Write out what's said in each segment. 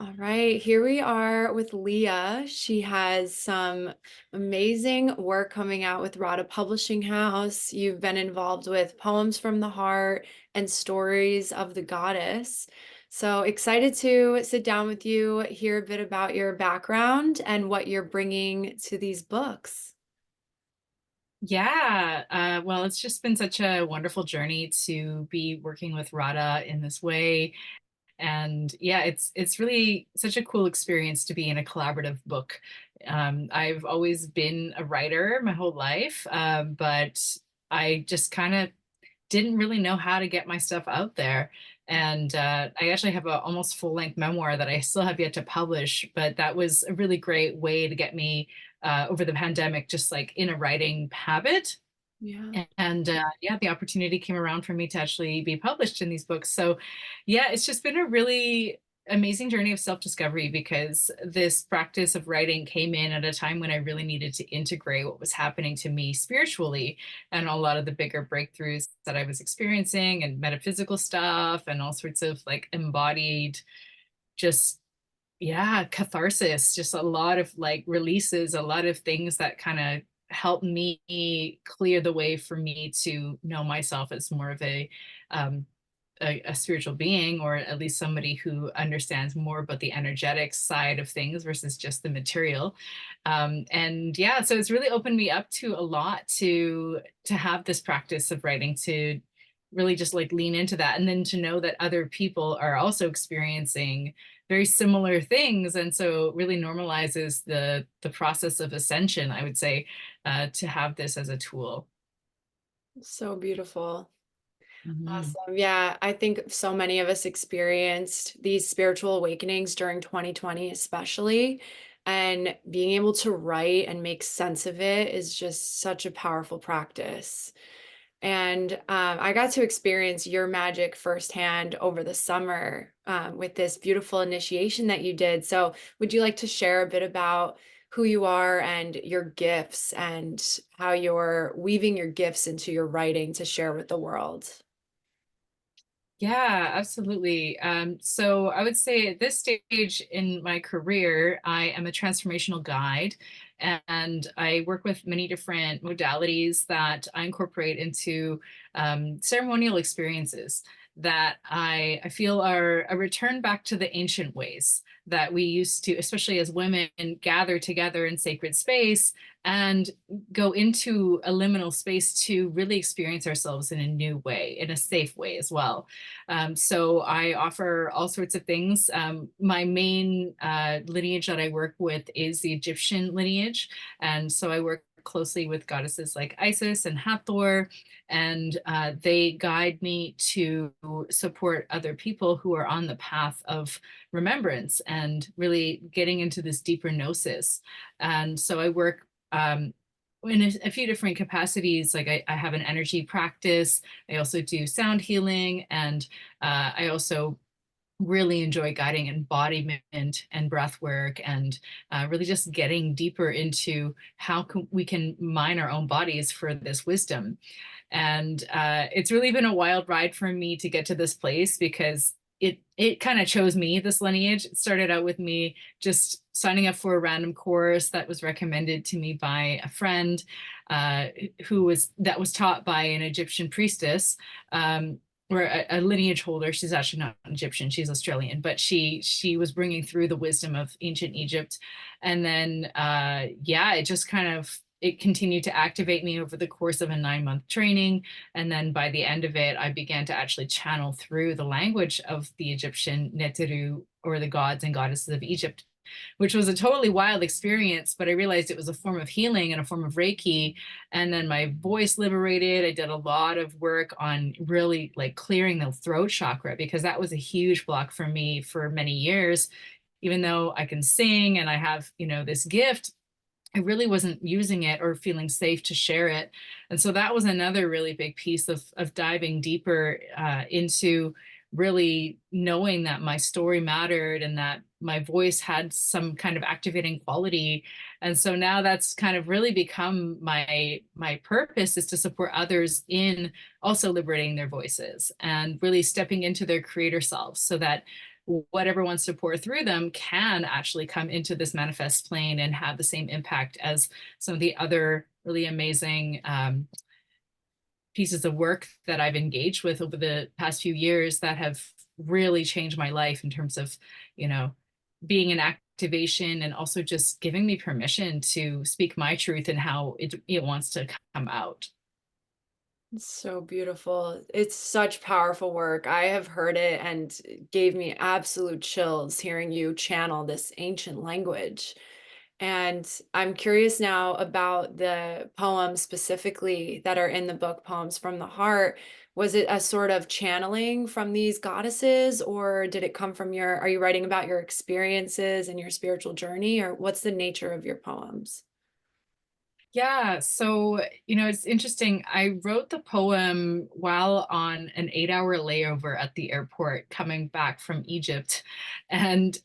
All right, here we are with Leah. She has some amazing work coming out with Rada Publishing House. You've been involved with Poems from the Heart and Stories of the Goddess. So excited to sit down with you, hear a bit about your background and what you're bringing to these books. Yeah, well, it's just been such a wonderful journey to be working with Rada in this way. And yeah, it's really such a cool experience to be in a collaborative book. I've always been a writer my whole life, but I just kind of didn't really know how to get my stuff out there. And I actually have a almost full-length memoir that I still have yet to publish, but that was a really great way to get me over the pandemic, just like in a writing habit. Yeah. And yeah, the opportunity came around for me to actually be published in these books. So yeah, it's just been a really amazing journey of self-discovery because this practice of writing came in at a time when I really needed to integrate what was happening to me spiritually and a lot of the bigger breakthroughs that I was experiencing and metaphysical stuff and all sorts of like embodied just yeah, catharsis, just a lot of like releases, a lot of things that kind of help me clear the way for me to know myself as more of um, a spiritual being, or at least somebody who understands more about the energetic side of things versus just the material. And yeah, so it's really opened me up to a lot to have this practice of writing, to really just like lean into that, and then to know that other people are also experiencing very similar things, and so it really normalizes the process of ascension, I would say, to have this as a tool. So beautiful. Mhm. Awesome. Yeah, I think so many of us experienced these spiritual awakenings during 2020, especially. And being able to write and make sense of it is just such a powerful practice. And I got to experience your magic firsthand over the summer with this beautiful initiation that you did. So, would you like to share a bit about who you are and your gifts and how you're weaving your gifts into your writing to share with the world? Yeah, absolutely. So I would say at this stage in my career, I am a transformational guide, and I work with many different modalities that I incorporate into ceremonial experiences that I feel are a return back to the ancient ways that we used to, especially as women, gather together in sacred space and go into a liminal space to really experience ourselves in a new way, in a safe way as well. So I offer all sorts of things. My main lineage that I work with is the Egyptian lineage. And so I work closely with goddesses like Isis and Hathor, and they guide me to support other people who are on the path of remembrance and really getting into this deeper gnosis. And so I work in a few different capacities. Like I have an energy practice. I also do sound healing, and I also really enjoy guiding embodiment and breath work, and really just getting deeper into how we can mine our own bodies for this wisdom. And it's really been a wild ride for me to get to this place because it kind of chose me, this lineage. It started out with me just signing up for a random course that was recommended to me by a friend uh, that was taught by an Egyptian priestess. Or a lineage holder. She's actually not Egyptian, she's Australian, but she was bringing through the wisdom of ancient Egypt. And then yeah, it just kind of it continued to activate me over the course of a 9-month training. And then by the end of it, I began to actually channel through the language of the Egyptian Neteru, or the gods and goddesses of Egypt, which was a totally wild experience. But I realized it was a form of healing and a form of Reiki. And then my voice liberated. I did a lot of work on really like clearing the throat chakra, because that was a huge block for me for many years. Even though I can sing and I have, this gift, I really wasn't using it or feeling safe to share it. And so that was another really big piece of diving deeper into really knowing that my story mattered and that my voice had some kind of activating quality. And so now that's kind of really become my purpose, is to support others in also liberating their voices and really stepping into their creator selves, so that whatever wants to pour through them can actually come into this manifest plane and have the same impact as some of the other really amazing pieces of work that I've engaged with over the past few years that have really changed my life in terms of, you know, being an activation and also just giving me permission to speak my truth and how it wants to come out. It's so beautiful. It's such powerful work. I have heard it and it gave me absolute chills hearing you channel this ancient language. And I'm curious now about the poems specifically that are in the book, Poems from the Heart. Was it a sort of channeling from these goddesses, or did it come from are you writing about your experiences and your spiritual journey, or what's the nature of your poems? Yeah, so, it's interesting. I wrote the poem while on an 8-hour layover at the airport coming back from Egypt. And,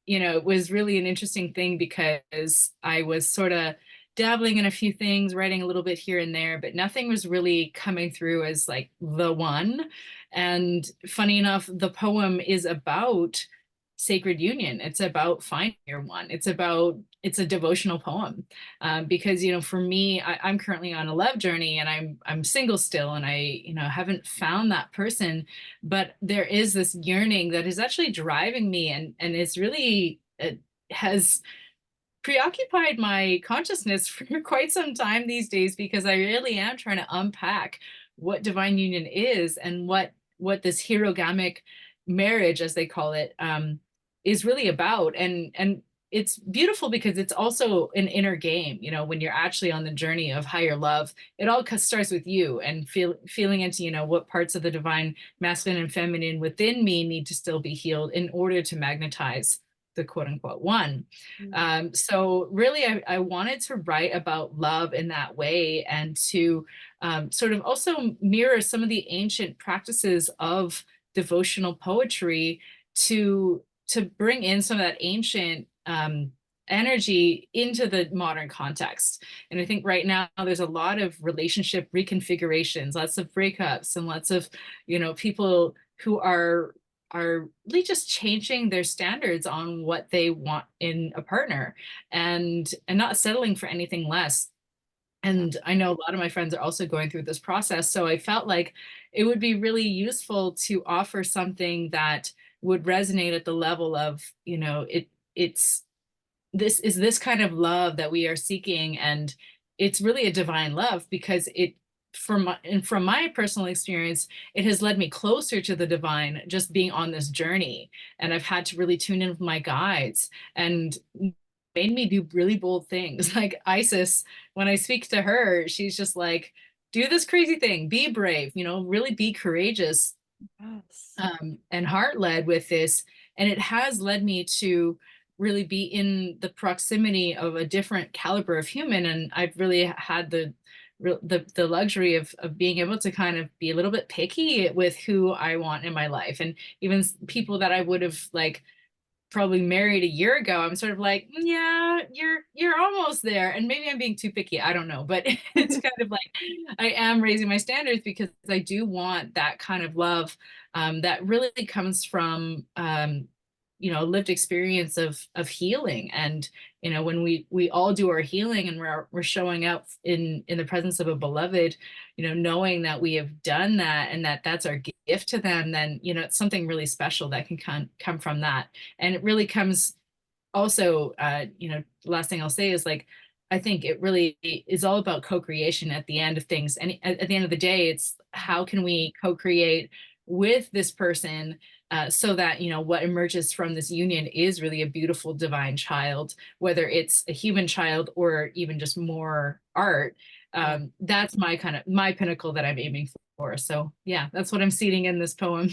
it was really an interesting thing because I was sort of dabbling in a few things, writing a little bit here and there, but nothing was really coming through as like the one. And funny enough, the poem is about sacred union. It's about finding your one. It's a devotional poem, because for me, I'm currently on a love journey and I'm single still, and I haven't found that person, but there is this yearning that is actually driving me, and it's really it has preoccupied my consciousness for quite some time these days, because I really am trying to unpack what divine union is and what this hierogamic marriage, as they call it, is really about. And it's beautiful because it's also an inner game. When you're actually on the journey of higher love, it all starts with you and feeling into what parts of the divine masculine and feminine within me need to still be healed in order to magnetize the quote unquote one. Mm. So really, I wanted to write about love in that way, and to sort of also mirror some of the ancient practices of devotional poetry, to bring in some of that ancient energy into the modern context. And I think right now there's a lot of relationship reconfigurations, lots of breakups, and lots of people who are really just changing their standards on what they want in a partner, and not settling for anything less. And I know a lot of my friends are also going through this process, so I felt like it would be really useful to offer something that would resonate at the level of, it's this kind of love that we are seeking. And it's really a divine love because from my personal experience, it has led me closer to the divine just being on this journey. And I've had to really tune in with my guides, and made me do really bold things. Like Isis, when I speak to her, she's just like, do this crazy thing, be brave, really be courageous, Yes. and heart led with this. And it has led me to really be in the proximity of a different caliber of human. And I've really had the luxury of being able to kind of be a little bit picky with who I want in my life. And even people that I would have like probably married a year ago, I'm sort of like, yeah, you're almost there. And maybe I'm being too picky. I don't know. But it's kind of like I am raising my standards because I do want that kind of love, that really comes from lived experience of healing. And when we all do our healing and we're showing up in the presence of a beloved, knowing that we have done that and that's our gift to them, then it's something really special that can come from that. And it really comes also, the last thing I'll say is like, I think it really is all about co-creation at the end of things. And at the end of the day, it's how can we co-create with this person, so that, what emerges from this union is really a beautiful divine child, whether it's a human child or even just more art. Yeah. That's my pinnacle that I'm aiming for. So yeah, that's what I'm seeing in this poem.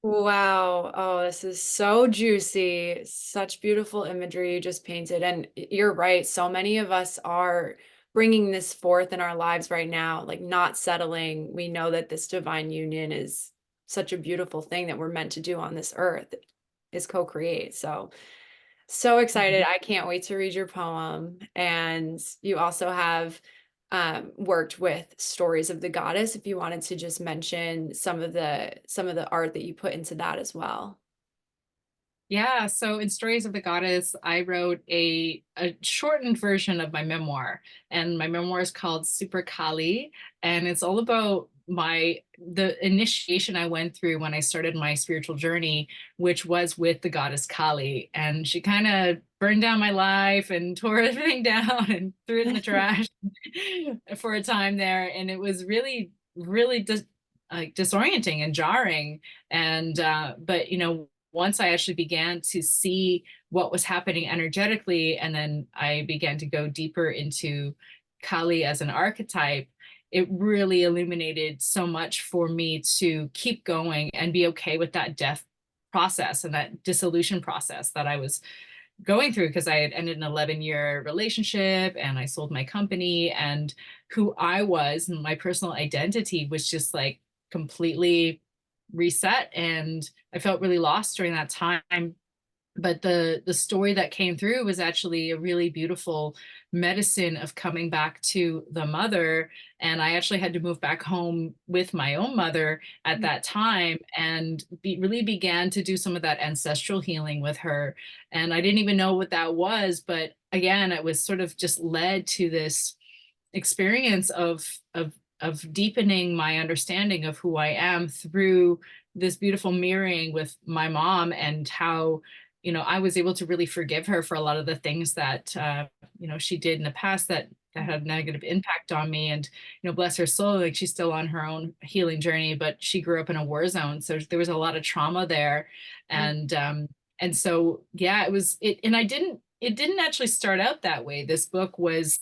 Wow. Oh, this is so juicy. Such beautiful imagery you just painted. And you're right. So many of us are bringing this forth in our lives right now, like not settling. We know that this divine union is such a beautiful thing that we're meant to do on this earth is co-create. So excited. I can't wait to read your poem. And you also have worked with stories of the goddess. If you wanted to just mention some of the art that you put into that as well. Yeah, so in Stories of the Goddess, I wrote a shortened version of my memoir, and my memoir is called Super Kali, and it's all about the initiation I went through when I started my spiritual journey, which was with the goddess Kali, and she kind of burned down my life and tore everything down and threw it in the trash for a time there, and it was really like disorienting and jarring, and but once I actually began to see what was happening energetically, and then I began to go deeper into Kali as an archetype, it really illuminated so much for me to keep going and be okay with that death process and that dissolution process that I was going through, because I had ended an 11-year relationship and I sold my company, and who I was and my personal identity was just like completely reset, and I felt really lost during that time. But the story that came through was actually a really beautiful medicine of coming back to the mother, and I actually had to move back home with my own mother at that time, and really began to do some of that ancestral healing with her. And I didn't even know what that was, but again, it was sort of just led to this experience of deepening my understanding of who I am through this beautiful mirroring with my mom, and how I was able to really forgive her for a lot of the things that she did in the past that had a negative impact on me. And bless her soul, like she's still on her own healing journey, but she grew up in a war zone, so there was a lot of trauma there. And so yeah, and it didn't actually start out that way. This book was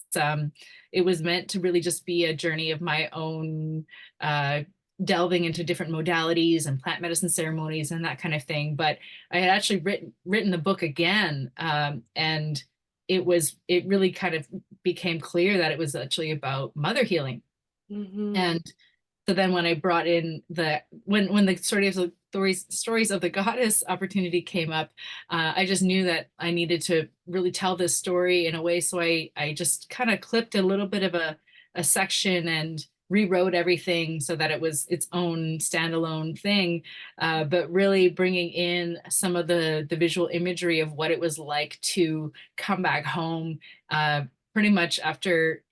it was meant to really just be a journey of my own, uh, delving into different modalities and plant medicine ceremonies and that kind of thing. But I had actually written the book again, and it really kind of became clear that it was actually about mother healing. Mm-hmm. And so then when I brought in when the stories of the goddess opportunity came up, I just knew that I needed to really tell this story in a way. So I just kind of clipped a little bit of a section and rewrote everything so that it was its own standalone thing, but really bringing in some of the visual imagery of what it was like to come back home, uh, pretty much after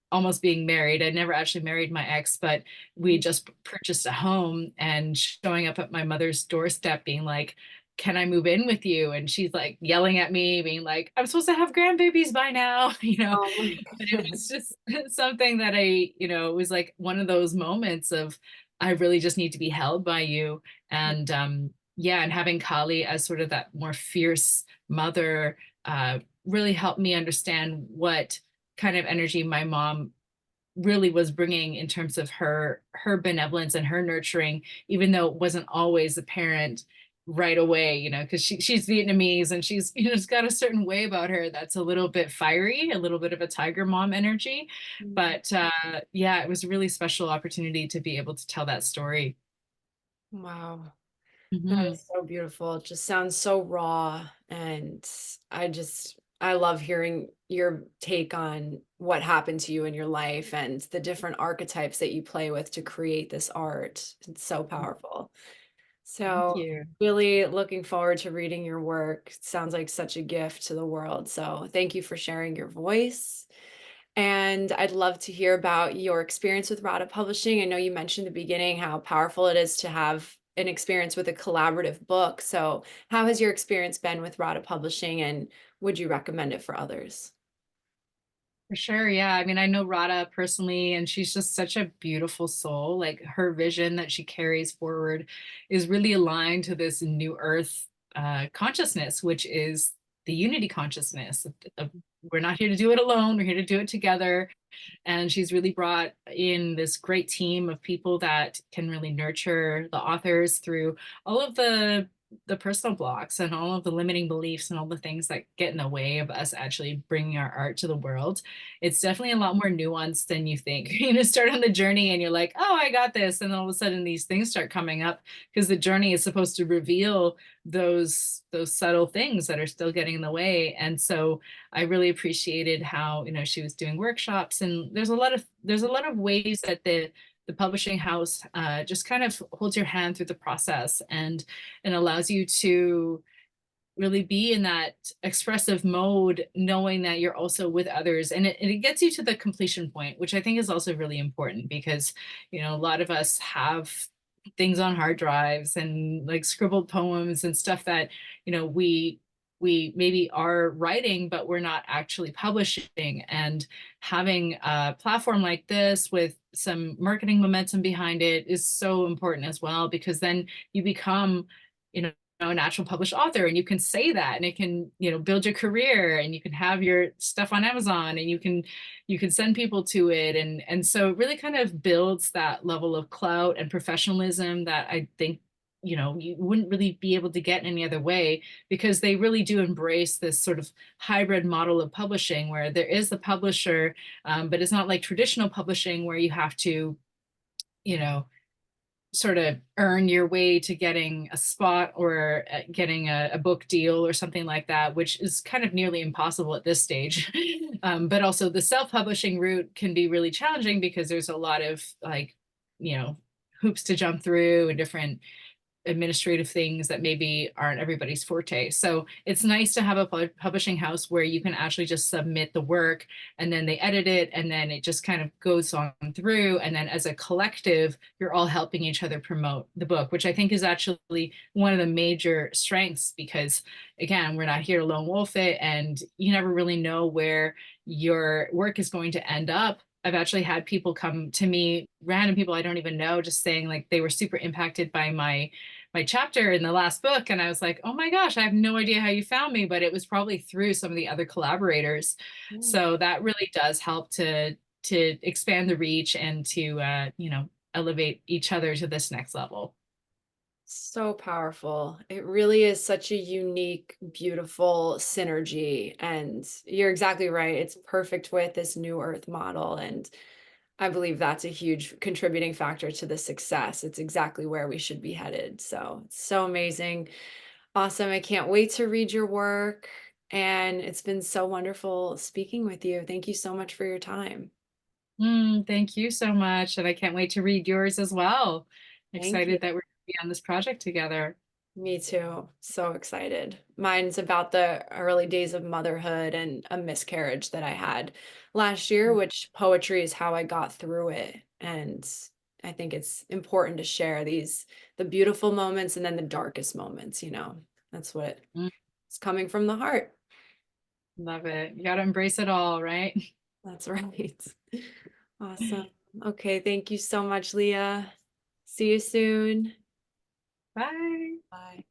almost being married. I never actually married my ex, but we just purchased a home, and showing up at my mother's doorstep being like, can I move in with you? And she's like yelling at me, being like, I'm supposed to have grandbabies by now, Oh my But it was goodness. just something that it was like one of those moments of, I really just need to be held by you. And yeah, and having Kali as sort of that more fierce mother really helped me understand what kind of energy my mom really was bringing in terms of her benevolence and her nurturing, even though it wasn't always apparent right away, because she's Vietnamese, and she's it's got a certain way about her that's a little bit fiery, a little bit of a tiger mom energy. But yeah, it was a really special opportunity to be able to tell that story. Wow. That Mhm. is so beautiful. It just sounds so raw. And I love hearing your take on what happened to you in your life and the different archetypes that you play with to create this art. It's so powerful. Thank So, you. really looking forward to reading your work. It sounds like such a gift to the world. So, thank you for sharing your voice. And I'd love to hear about your experience with Rada Publishing. I know you mentioned in the beginning how powerful it is to have an experience with a collaborative book. So, how has your experience been with Rada Publishing, and would you recommend it for others? For sure, yeah. I mean, I know Rada personally, and she's just such a beautiful soul. Like her vision that she carries forward is really aligned to this new earth consciousness, which is the unity consciousness. We're not here to do it alone, we're here to do it together. And she's really brought in this great team of people that can really nurture the authors through all of the personal blocks and all of the limiting beliefs and all the things that get in the way of us actually bringing our art to the world. It's definitely a lot more nuanced than you think. Start on the journey and you're like, oh, I got this, and then all of a sudden these things start coming up, because the journey is supposed to reveal those subtle things that are still getting in the way. And so I really appreciated how she was doing workshops, and there's a lot of ways that the publishing house just kind of holds your hand through the process, and allows you to really be in that expressive mode, knowing that you're also with others. And it gets you to the completion point, which I think is also really important because, a lot of us have things on hard drives and like scribbled poems and stuff that, we maybe are writing, but we're not actually publishing. And having a platform like this with some marketing momentum behind it is so important as well, because then you become, a natural published author, and you can say that, and it can, build your career, and you can have your stuff on Amazon, and you can send people to it. And so it really kind of builds that level of clout and professionalism that I think, you wouldn't really be able to get in any other way, because they really do embrace this sort of hybrid model of publishing where there is the publisher, but it's not like traditional publishing where you have to, you know sort of earn your way to getting a spot or getting a book deal or something like that, which is kind of nearly impossible at this stage. But also the self-publishing route can be really challenging because there's a lot of like, you know, hoops to jump through and different administrative things that maybe aren't everybody's forte. So it's nice to have a publishing house where you can actually just submit the work, and then they edit it, and then it just kind of goes on through. And then as a collective, you're all helping each other promote the book, which I think is actually one of the major strengths, because again, we're not here to lone wolf it, and you never really know where your work is going to end up. I've actually had people come to me, random people I don't even know, just saying like they were super impacted by my chapter in the last book. And I was like, oh my gosh, I have no idea how you found me, but it was probably through some of the other collaborators. Mm. So that really does help to expand the reach and to elevate each other to this next level. So powerful. It really is such a unique, beautiful synergy. And you're exactly right. It's perfect with this new earth model. And I believe that's a huge contributing factor to the success. It's exactly where we should be headed. So it's so amazing. Awesome. I can't wait to read your work. And it's been so wonderful speaking with you. Thank you so much for your time. Thank you so much. And I can't wait to read yours as well. Thank you. Excited that we're going to be on this project together. Me too. So excited. Mine's about the early days of motherhood and a miscarriage that I had last year, which poetry is how I got through it. And I think it's important to share the beautiful moments and then the darkest moments, you know. That's what Mm, it's coming from the heart. Love it. You got to embrace it all, right? That's right. Awesome. Okay, thank you so much, Leah. See you soon. Bye. Bye.